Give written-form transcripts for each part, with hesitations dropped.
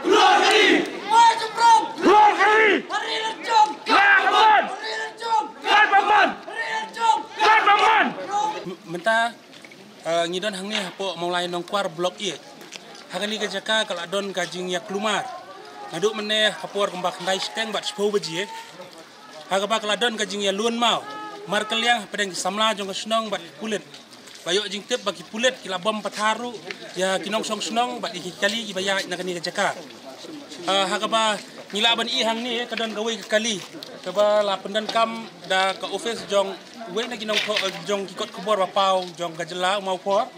Keluar kali! Maju bro! Keluar kali! Hari Rejong! Kapan? Hari Rejong! Kapan? Hari Rejong! Kapan? Mentah ngidon hang ni hapo mulai nongkuar blok I. Hang ni kejaka kalau don kajing ya kelumar. Ngaduk meneh hapor kembak ndai steng bat 10 baji. Hang ba kalau don kajing ya luan mau. Mar kaliang pedang samla jong snong bat kulit. Bayok jing tip bagi pulit kila bom patharu ya kinong song snong bat kali ibaya nak ni kejaka. Hang ba ngila ban I hang ni kadon gawe kali. Kaba la pendan kam da ka office jong we na ginong jong kikot kubor bapau jong gajela mau por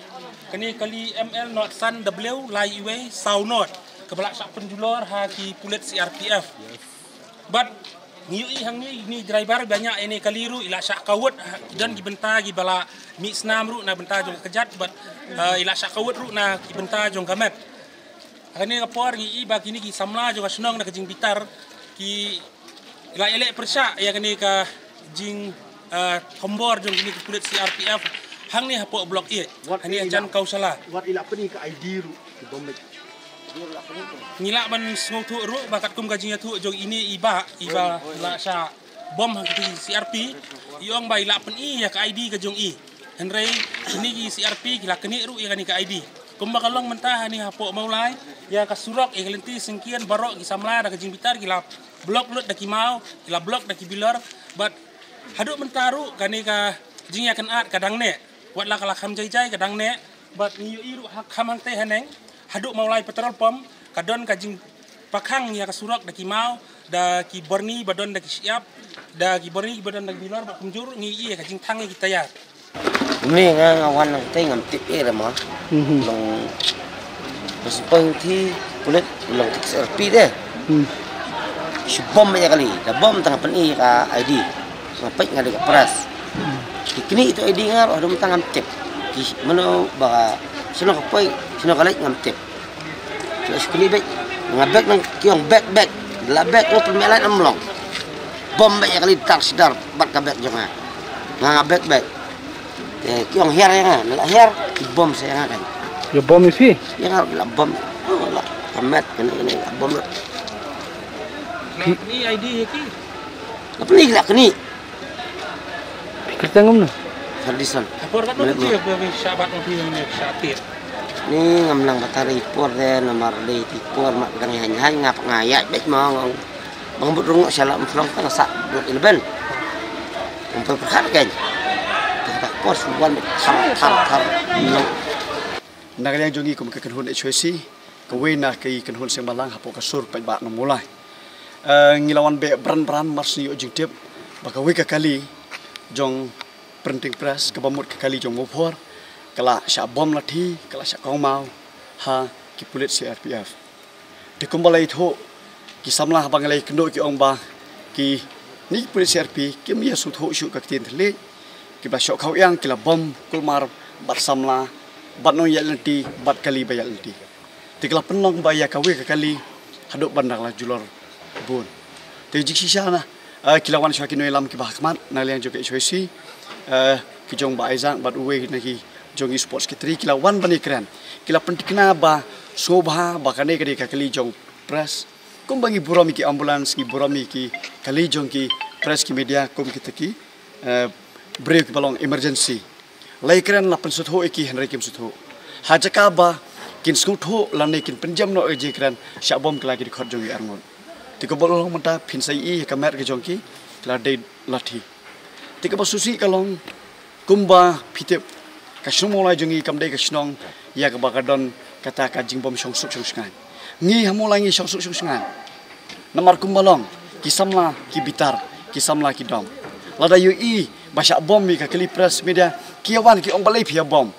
kani kali ML not san W lai iwe sau not kebelak sak penjulor ha ki pulit CRPF but ngiui hang ni driver banyak ini kaliru ila sak kawut dan gibenta gi bala mi snam ru na benta jong kejat but ila sak kawut ru na ki benta jong gamet kani kapor gi ba kini gi samla jong snong na kejing bitar ki ila elek persya ya kani ka jing tombor jong ini kulit CRPF hang ni hapo blok I hani ajan kau salah wat ila peni ka ID ru bombek ngila ban sngo tu ru bakat kum gajinya tu jong ini iba la sha bom hang ti CRP iong ba ila pen I ya ka ID ka jong I henrei ini gi CRP gila keni ru ya ni ka ID kum bakalong mentah hani hapo maulai ya ka surok e gelenti sengkian barok gi samla da ka jing bitar gila blok lut da ki mau gila blok da ki bilar but haduk mentaru kani ka jing ya kan at kadang ne wat la kala kham jai kadang ne bat ni iru hak hamang teh haneng haduk maulai petrol pom kadon ka jing pakhang ya ka surok da ki mau da ki borni badon da ki siap da ki borni badon da bilor ba kumjur ni I ka jing thang ki tayar ni nga ngawan nang teh ngam tip e ma long resepong ti kulit long tik RP deh si bom ya kali da bom tengah pen I ka ID sampai ngade ka pras kini itu ID ngar ada mentang ngam tip ki mano ba sino ka poi sino ka lek ngam tip terus kini baik ngabek nang kiong back la back lo permelan amlong bom ya kali tak sidar bat ka back jonga ngabek back kiong her ya la her bom saya kan yo bom isi ya ngar la bom la kamet kini bom ni ID ya ki apa ni la kini kita ngam na Ferdison hapor ka tu je ba syabat mobil ni syatir ni ngamlang batari por de nomor de ti por mak dang hanya ngap ngayak bet mong bang budrung salam flong tang sak 11 untuk perhat kan tak por suwan thar nak yang jongi kum ke kenhun HWC ke wena ke kenhun sing balang hapo ka sur pai ba no mulai ngilawan be bran mars ni ojing tip bakawi ka kali jong printing press ke bamut ke kali jong mopor kala sya bom lathi kala sya kong mau ha ki pulit CRPF de kumbalai tho ki samla bangalai kendo ki ong ba ki ni pulit CRP ki mia su tho shu ka tin thle ki ba syok khau yang kila bom kulmar bat samla bat no yalenti bat kali ba yalenti tikla penong ba ya kawe ka kali haduk bandang la julor bun te jik sisa na kilawan syakino elam ki bahkmat na liang joke HWC ki jong ba aizang bat uwe na ki jong sports ki tri kilawan bani kran kila pentikna ba sobha ba kane kali ka kali jong press kum bangi buromi ki ambulans ki buromi ki kali jong ki press ki media kum ki taki break balong emergency lai kran la pensut ho ki henry kim sut ho hajaka ba kin skut ho lane kin penjam no eje kran syabom kala ki khot jong arngon tika bolong mata pinsai I kamer ke jongki la de lathi tika basusi kalong kumba pitep kasumolai jongi kamde kasnong ya ka bakadon kata ka jingbom songsuk songsngan ngi hamulangi songsuk songsngan namar kumbalong kisamla ki bitar kisamla ki dom lada yu I basya bom mi ka kali press media kiawan ki ong balai pia bom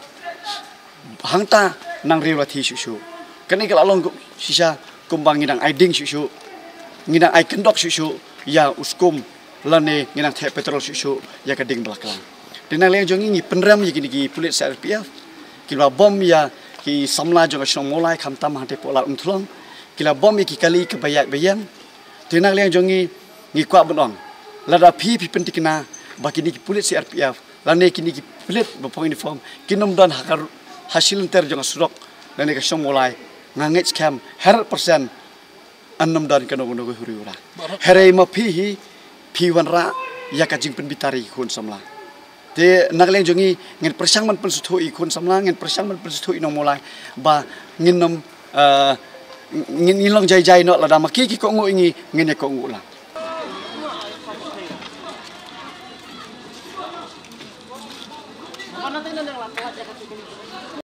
hangta nang riwlathi susu kani kalalong sisa kumbang ngidang aiding susu ngidang ai kendok susu ya uskum lane ngidang the petrol susu ya kading belakang dinang leng jongi ngi penram yi ki pulit CRPF kila bom ya ki samla jong song molai khamtam hate pola umthlong kila bom ki kali ke bayat bayan dinang leng jongi ngi kwa benong lada pi pentikna bakini ki pulit CRPF lane kini ki pulit bopong uniform kinom dan hakar hasil ter jong surok lane ka song molai ngangit scam 100% annam dan kanong no huri ura herei ma phi wan ra ya ka jing pen bitari khun samla te nagleng jongi ngin persang man pen suthu i khun samla ngin persang man pen suthu i nong mulai ba ngin nam ngin long jai no la da ma ki ko ngo ingi ngin ko ngo la